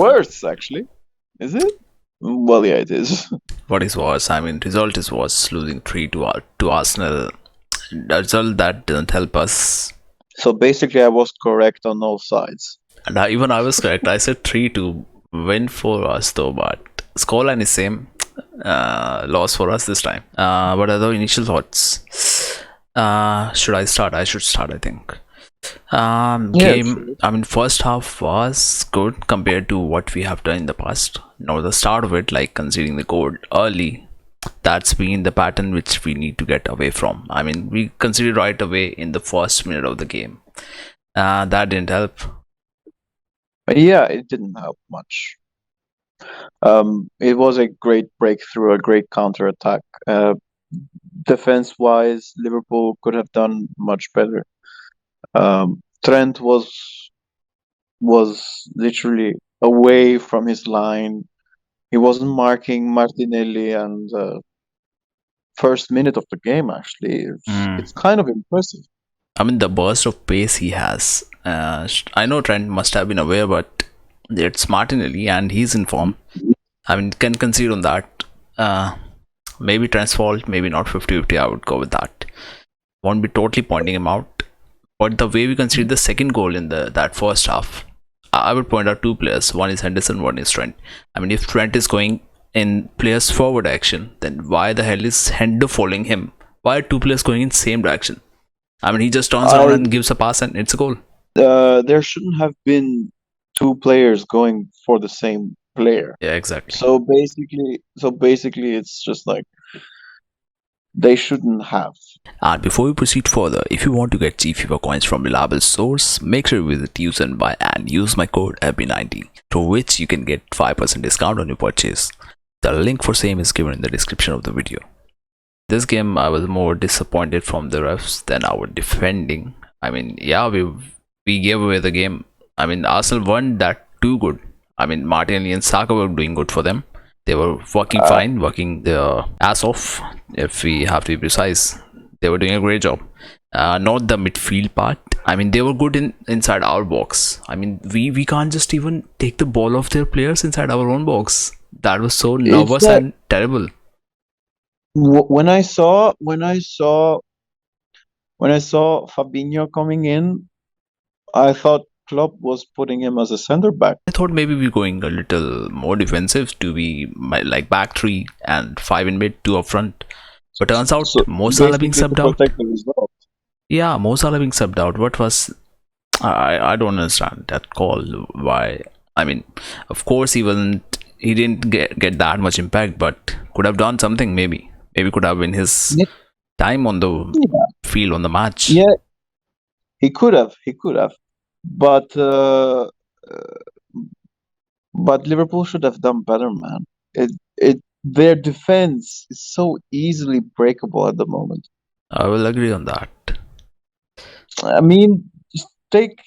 worse, actually. Is it? Well, yeah, it is. What is worse? I mean, result is worse. Losing 3 to Arsenal. Result that didn't help us. So basically, I was correct on all sides. And even I was correct. I said 3-2 win for us though, but scoreline is same. Loss for us this time. What are the initial thoughts? Should I start? I should start, I think. Yeah, Game, sure. I mean, first half was good compared to what we have done in the past. Now, the start of it, like conceding the goal early, that's been the pattern which we need to get away from. I mean, we conceded right away in the first minute of the game. That didn't help. But yeah, it didn't help much. It was a great breakthrough, a great counterattack. Defense-wise, Liverpool could have done much better. Trent was literally away from his line. He wasn't marking Martinelli, and first minute of the game, actually, Mm. it's kind of impressive. I mean, the burst of pace he has. I know Trent must have been aware, but it's Martinelli and he's in form. I mean, can concede on that. Maybe Trent's fault, maybe not 50-50. I would go with that. Won't be totally pointing him out. But the way we conceded the second goal in the that first half, I would point out two players. One is Henderson, one is Trent. I mean, if Trent is going in players forward action, then why the hell is Hender following him? Why are two players going in same direction? I mean, he just turns around I and gives a pass and it's a goal. There shouldn't have been two players going for the same player. Yeah, exactly. So basically, it's just like they shouldn't have. And before we proceed further, if you want to get cheap FIFA coins from reliable source, make sure you visit Use and Buy and use my code FB90, through which you can get 5% discount on your purchase. The link for same is given in the description of the video. This game, I was more disappointed from the refs than our defending. I mean, yeah, we gave away the game. I mean, Arsenal weren't that too good. I mean, Martinelli and Saka were doing good for them. They were working Uh, fine, working their ass off, if we have to be precise. They were doing a great job. Not the midfield part. I mean, they were good inside our box. I mean, we can't just even take the ball off their players inside our own box. That was so it's nervous that and terrible. when I saw Fabinho coming in, I thought Klopp was putting him as a center back. I thought maybe we're going a little more defensive to be like back three and five in mid, two up front. But turns out So Mo Salah being basically to subbed out. protect the result. Yeah, Mo Salah being subbed out. What was I don't understand that call. Why? I mean, of course he wasn't. He didn't get that much impact, but could have done something. Maybe could have been his Yeah, time on the field on the match. yeah, he could have, uh, but Liverpool should have done better, man. Their defense is so easily breakable at the moment. I will agree on that. I mean, just take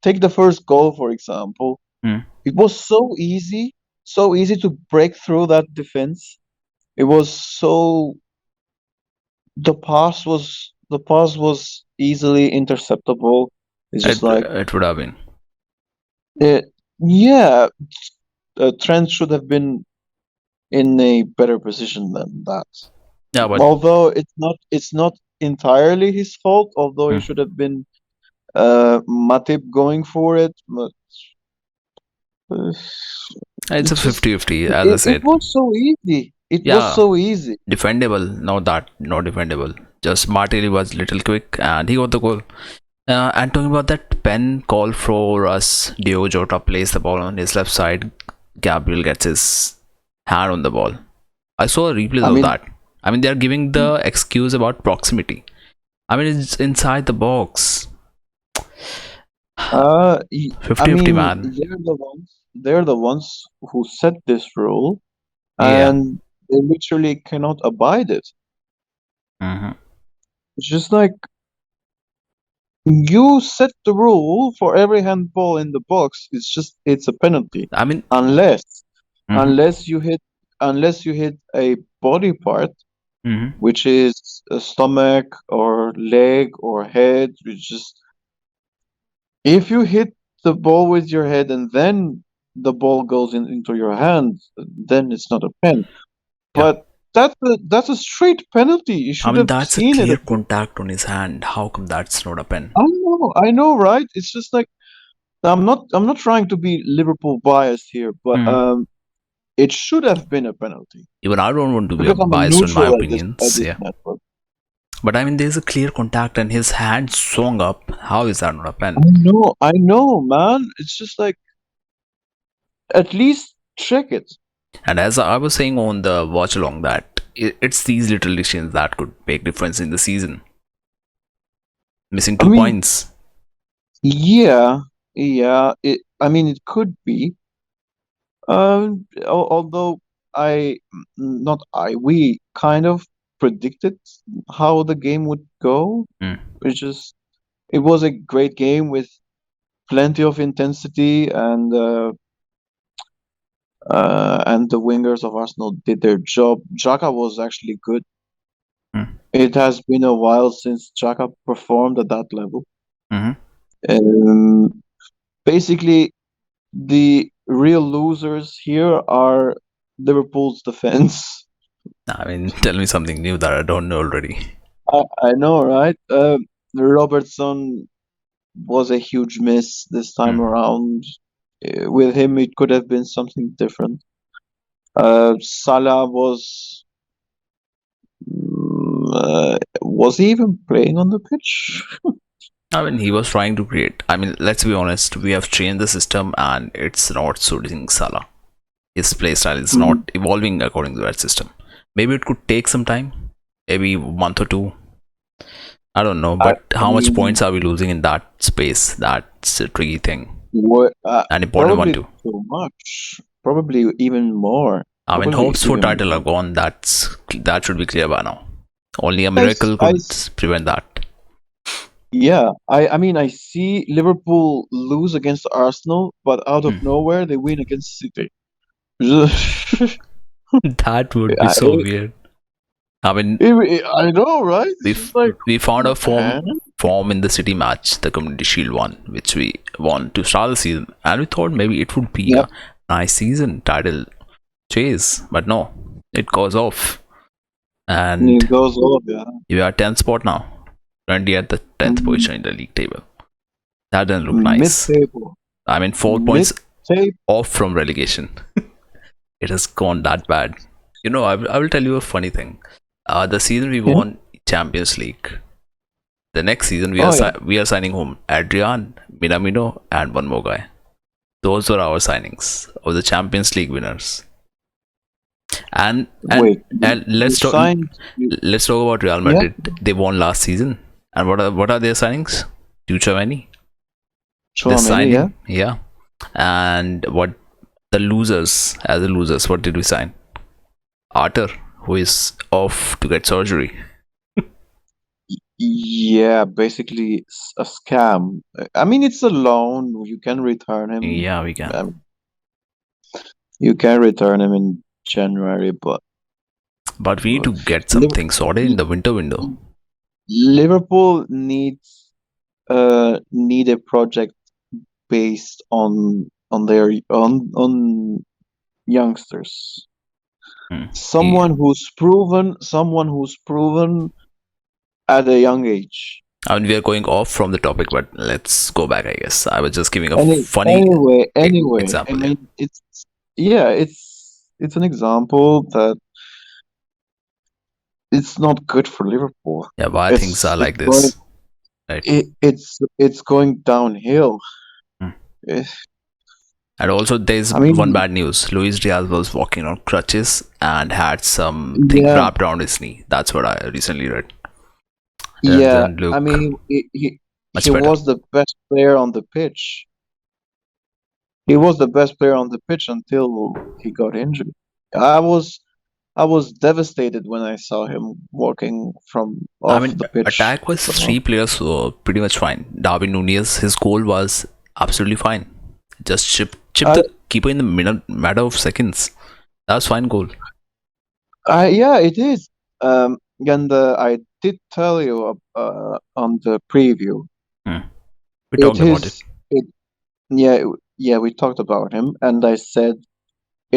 the first goal, for example. Hmm. It was so easy to break through that defense. It was so the pass was easily interceptable. It's just like It would have been. yeah, Trent should have been in a better position than that. Yeah, but Although it's not entirely his fault, although he hmm, should have been Matip going for it, but uh, it's a it's just 50-50, as I it said. was so easy. It was Yeah, so easy. defendable. Not defendable. Just Martinelli was little quick and he got the goal. And talking about that pen call for us, Diogo Jota plays the ball on his left side. Gabriel gets his hand on the ball. I saw a replay I of mean, that. I mean, they're giving the excuse about proximity. I mean, it's inside the box. I 50-50, mean, man. they're the ones who set this rule, Yeah. and they literally cannot abide it. Hmm. It's just like you set the rule for every handball in the box. It's a penalty, I mean, unless hmm unless you hit unless you hit a body part, hmm which is a stomach or leg or head, which is if you hit the ball with your head and then the ball goes into your hand, then it's not a pen. Yeah. But that's a straight penalty. You I should mean, have that's a seen it clear at least. contact on his hand. How come that's not a pen? I know, right? It's just like I'm not trying to be Liverpool biased here, but Hmm. it should have been a penalty Even I don't want to be because I'm a biased on my neutral at this at opinions. this Yeah. network. But I mean, there's a clear contact and his hand swung up. How is that not a pen? I know, man. It's just like at least check it. And as I was saying on the watch along, that it's these little decisions that could make difference in the season. Missing I two mean, points. yeah, yeah. I mean, it could be. Although we kind of predicted how the game would go, Hmm. which is it was a great game with plenty of intensity and the wingers of Arsenal did their job. Xhaka was actually good. Hmm. It has been a while since Xhaka performed at that level. Hmm. Um, Basically, the real losers here are Liverpool's defense. I mean, tell me something new that I don't know already. I know, right? Robertson was a huge miss this time Hmm. around. With him, it could have been something different. Salah was he even playing on the pitch? I mean, he was trying to create. I mean, let's be honest, we have changed the system and it's not suiting Salah. His play style is Mm, not evolving according to that system. Maybe it could take some time, maybe a month or two. I don't know, I, but I how much mean, points are we losing in that space? That's a tricky thing, what, an important one probably too. too much. Probably even more. I mean, Probably hopes for even title are more. gone. That should be clear by now. Only a I, s- miracle I could s- prevent that. yeah. I mean, I see Liverpool lose against Arsenal, but out of Hmm. nowhere they win against City. That would be I, so weird. I mean, I know, right? It's we just like, we found a man. form in the City match, the Community Shield one, which we won to start the season, and we thought maybe it would be Yep. a nice season title chase, but no, it goes off, and It goes off, yeah. we are 10th spot now, currently at the 10th Mm, position in the league table. That doesn't look nice. Mid-table. I mean, 4 points Mid-table. off from relegation. It has gone that bad. I will tell you a funny thing. The season we Yeah. won Champions League, the next season Oh, yeah. we are signing home Adrian, Minamino, and one more guy. Those were our signings of the Champions League winners. And and Wait, and you signed. let's talk about Real Yeah, Madrid. They won last season, and what are their signings? Tuchemani, they Chouameni, signed yeah. him, yeah. And what the losers as the losers? What did we sign? Arthur, who is off to get surgery. Yeah, basically a scam. I mean, it's a loan. You can return him. Yeah, we can, Um, you can return him in January, but but we need uh, to get Liv- something sorted in the winter window. Liverpool need a project based on their on youngsters. Hmm. Yeah. Someone who's proven at a young age. I mean, we are going off from the topic, but let's go back. I guess I was just giving a funny Anyway, I example. Yeah. mean, it's an example that it's not good for Liverpool. Yeah. Why things It's are it's like going this, right? it's going downhill. Hmm. Eh, And also, there's I one mean, bad news. Luis Diaz was walking on crutches and had something yeah, wrapped around his knee. That's what I recently read. yeah. Doesn't I look mean, he much better. was the best player on the pitch. He was the best player on the pitch until he got injured. I was I was devastated when I saw him walking from I off mean, the pitch. attack was three players were pretty much fine. Darwin Nunez, his goal was absolutely fine. Just chip I, the keeper in the matter of seconds. That was fine goal. yeah, it is. And I did tell you on the preview. Hmm. We It talked about it. is. It Yeah. yeah, we talked about him, and I said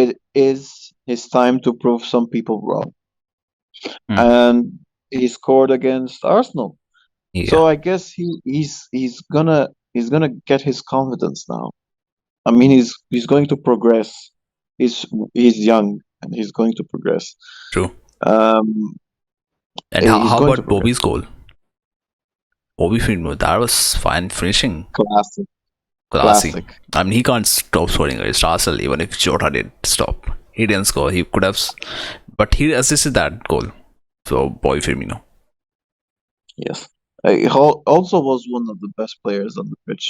it is his time to prove some people wrong. Hmm. And he scored against Arsenal. So Yeah, I guess he's gonna get his confidence now. I mean, he's going to progress. He's young and he's going to progress. true. Um, And he's how going to about progress. Bobby's goal? Bobby Firmino, that was fine finishing. Classic, Classy. classic. I mean, he can't stop scoring against Arsenal even if Jota did stop. He didn't score. He could have, but he assisted that goal. So, Bobby Firmino. Yes. He also was one of the best players on the pitch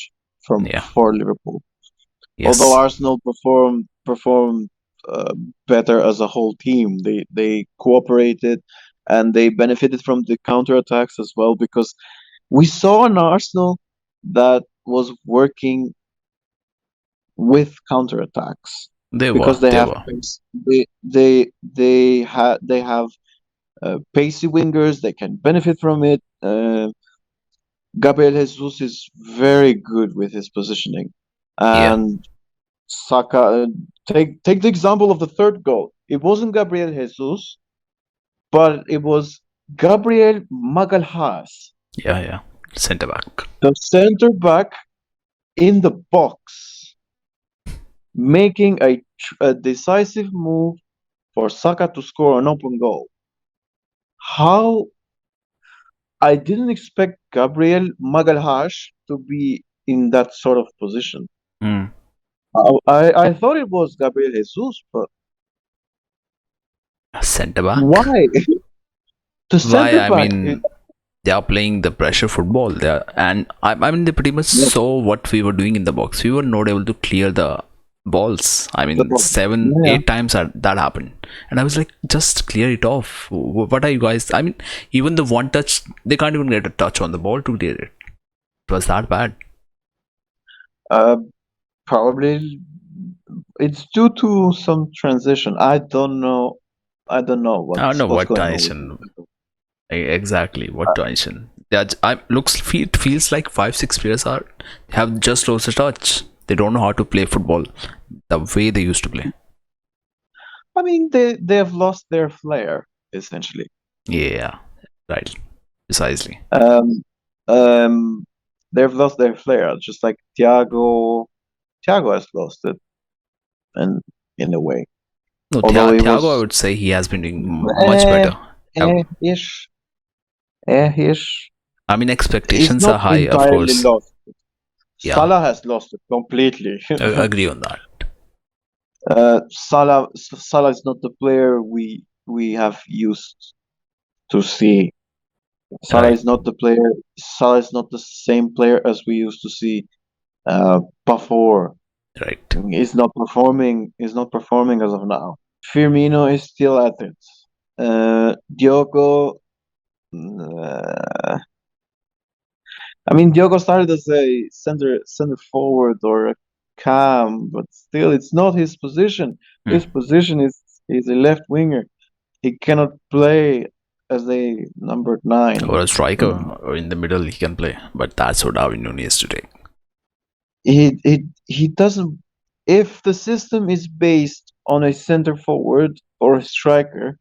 from Yeah. for Liverpool. Although Yes. Arsenal performed uh, better as a whole team, they cooperated and they benefited from the counterattacks as well because we saw an Arsenal that was working with counterattacks They were. because they They have were. pace. They have pacey wingers. They can benefit from it. Gabriel Jesus is very good with his positioning, Yeah. and Saka. Take the example of the third goal. It wasn't Gabriel Jesus, but it was Gabriel Magalhaes, Yeah. Yeah. Centre back. the center back in the box, making a decisive move for Saka to score an open goal. How I didn't expect Gabriel Magalhaes to be in that sort of position. Mm. I thought it was Gabriel Jesus, but Centre back. why? The Why? center I back. mean, they are playing the pressure football there, and I mean, they pretty much Yeah, saw what we were doing in the box. We were not able to clear the balls. I the mean, ball. seven, Yeah. 8 times that happened, and I was like, just clear it off. What are you guys? I mean, even the one touch, they can't even get a touch on the ball to clear it. It was that bad. Uh, Probably it's due to some transition. I don't know. I don't know I don't know what's what going on with transition it. exactly. What transition? I it feels like 5 6 players are have just lost a touch. They don't know how to play football the way they used to play. I mean, they have lost their flair essentially. Yeah, right. Precisely. Um, um, they've lost their flair, just like Thiago has lost it, and in a way, No, although he Thiago, I was would say he has been doing much eh, better. Uh, ish, ish. I mean, He's expectations not are high, of entirely course. lost. Yeah, Salah has lost it completely. agree on that. Salah is not the player we have used to see. Salah Right, is not the player. Salah is not the same player as we used to see before. right. He's not performing. He's not performing as of now. Firmino is still at it. Diogo. Uh, I mean, Diogo started as a center forward or a cam, but still, it's not his position. Hmm. His position is a left winger. He cannot play as a number Or nine. a striker or in the middle, he can play. But that's what Darwin Nunez today. He doesn't. If the system is based on a center forward or a striker,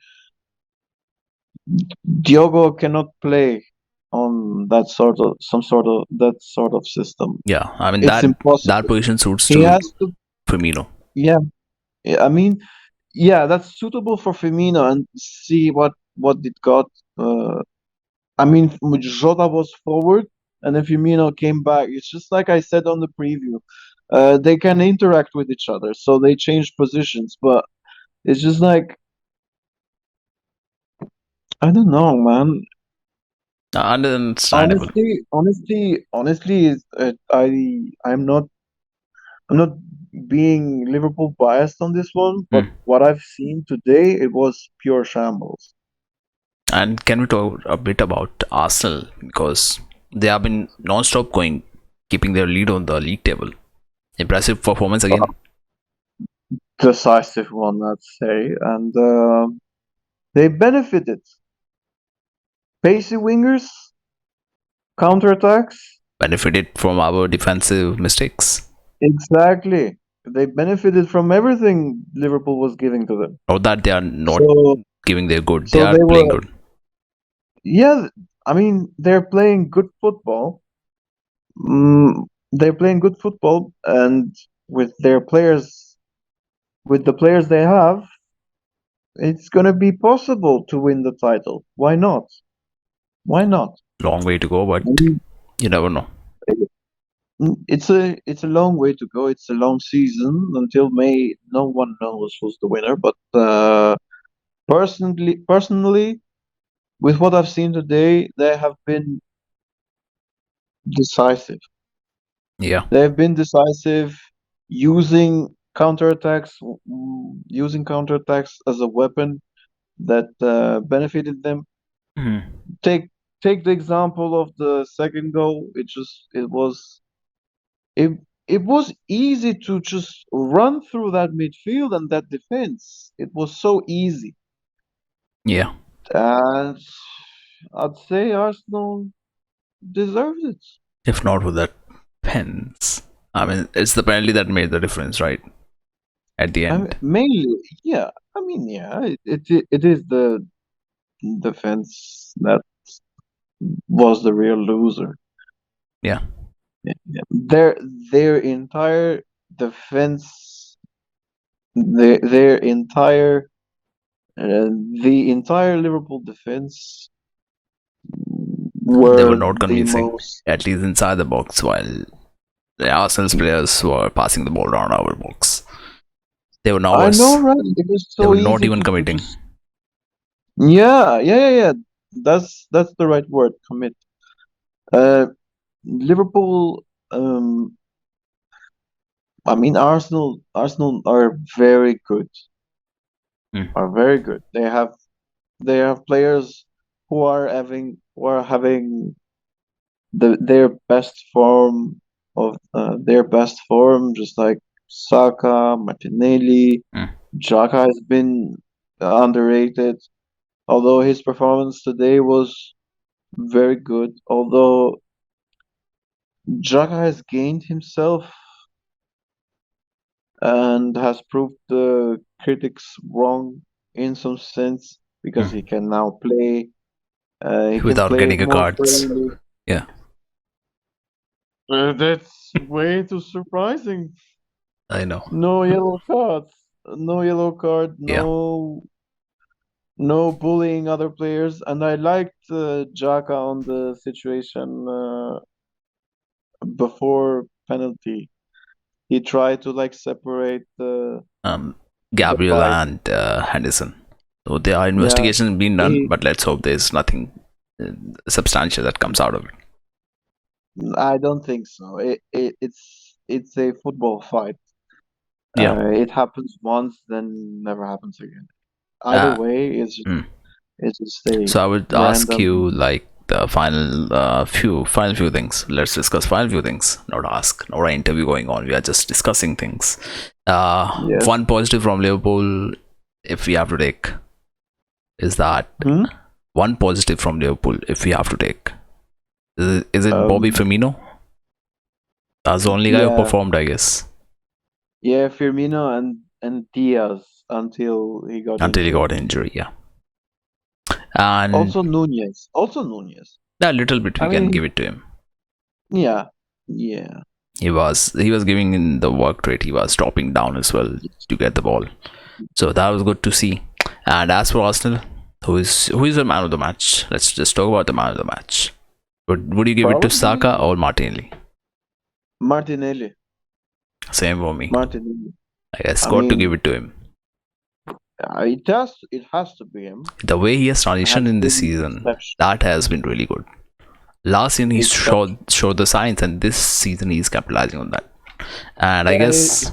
Diogo cannot play on that sort of system. Yeah, I mean It's that impossible. position suits He to has to. Firmino. Yeah, I mean, yeah, that's suitable for Firmino and see what it got. Uh, I mean, Jota was forward, and then Firmino came back. It's just like I said on the preview. They can interact with each other, so they change positions. But it's just like I don't know, man. Understandable. Honestly, I'm not being Liverpool biased on this one, but Hmm. what I've seen today, it was pure shambles. And can we talk a bit about Arsenal because they have been non-stop going, keeping their lead on the league table. Impressive performance again. Decisive one, I'd say, and they benefited. Pacey wingers, counterattacks. Benefited from our defensive mistakes. Exactly. They benefited from everything Liverpool was giving to them. Not that they are not So, giving their good, they so are they playing were, good. yeah, I mean, they're playing good football. They're playing good football, and with their players, with the players they have, it's gonna be possible to win the title. Why not? Why not? Long way to go, I but mean, you never know. it's a long way to go. It's a long season until May. No one knows who's the winner, but personally, with what I've seen today, they have been decisive. Yeah. They have been decisive, using counterattacks, using counterattacks as a weapon that benefited them. Mhm. Take take the example of the second goal. It it was easy to just run through that midfield and that defense. It was so easy, Yeah. and I'd say Arsenal deserved it. If not with that pens, I mean, it's the penalty that made the difference, right? At the I mean, end. mainly, yeah. I mean, yeah. It is the defense that was the real loser. Yeah. Yeah. Their entire defense, their entire the entire Liverpool defense They were were not the convincing, most. at least inside the box, while the Arsenal's players were passing the ball around our box. They were I know, nervous. right? It was They so were not easy even to committing. just. Yeah, yeah, yeah, yeah. That's the right word. Commit. Uh, Liverpool. I mean, Arsenal are very good. Mm. Are very good. They have players who are having their best form of their best form, just like Saka, Martinelli. Mm. Xhaka has been underrated, although his performance today was very good. Although Xhaka has gained himself and has proved the critics wrong in some sense because he Mm. can now play. He can Without play getting a more cards. freely. Yeah, That's way too surprising. I know. No yellow cards. No yellow card. Yeah. No bullying other players. And I liked Xhaka on the situation before penalty. He tried to like separate Um, the Gabriel fight. and Henderson. So there are Yeah, investigations being done, he. but let's hope there's nothing uh, substantial that comes out of it. I don't think so. It's a football fight. Yeah. It happens once, then never happens again. Either Uh, way, mm. it's just a So I would ask you random. like the final few things. Let's discuss final few things. Not ask, not an interview going on. We are just discussing things. Yes. One positive from Liverpool, if we have to take, is that Hmm? one positive from Liverpool, if we have to take, is it Bobby Um. Firmino? That's the only guy who Yeah. performed, I guess, Yeah. Firmino and Diaz until he got until he injured. got injury. Yeah, and Also Nunez. Also Nunez. a little bit I we can mean, give it to him. yeah. Yeah. He was giving in the work rate. He was dropping down as well to get the ball. So that was good to see. And as for Arsenal, who is the man of the match? Let's just talk about the man of the match. Would you give it to Saka Probably or Martinelli? Martinelli. Same for me. Martinelli. I guess I got to give mean, it to him. it has to be him. The way he has It transitioned has in this been season, exceptional. that has been really good. Last season he showed Exceptional. showed the signs, and this season he's capitalizing on that. And I Yeah, guess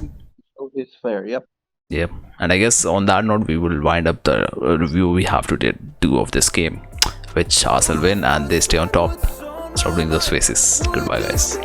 it's fair. Yep. yeah. And I guess on that note, we will wind up the review we have to do of this game, which Arsenal win and they stay on top. Stop doing those faces. Goodbye, guys.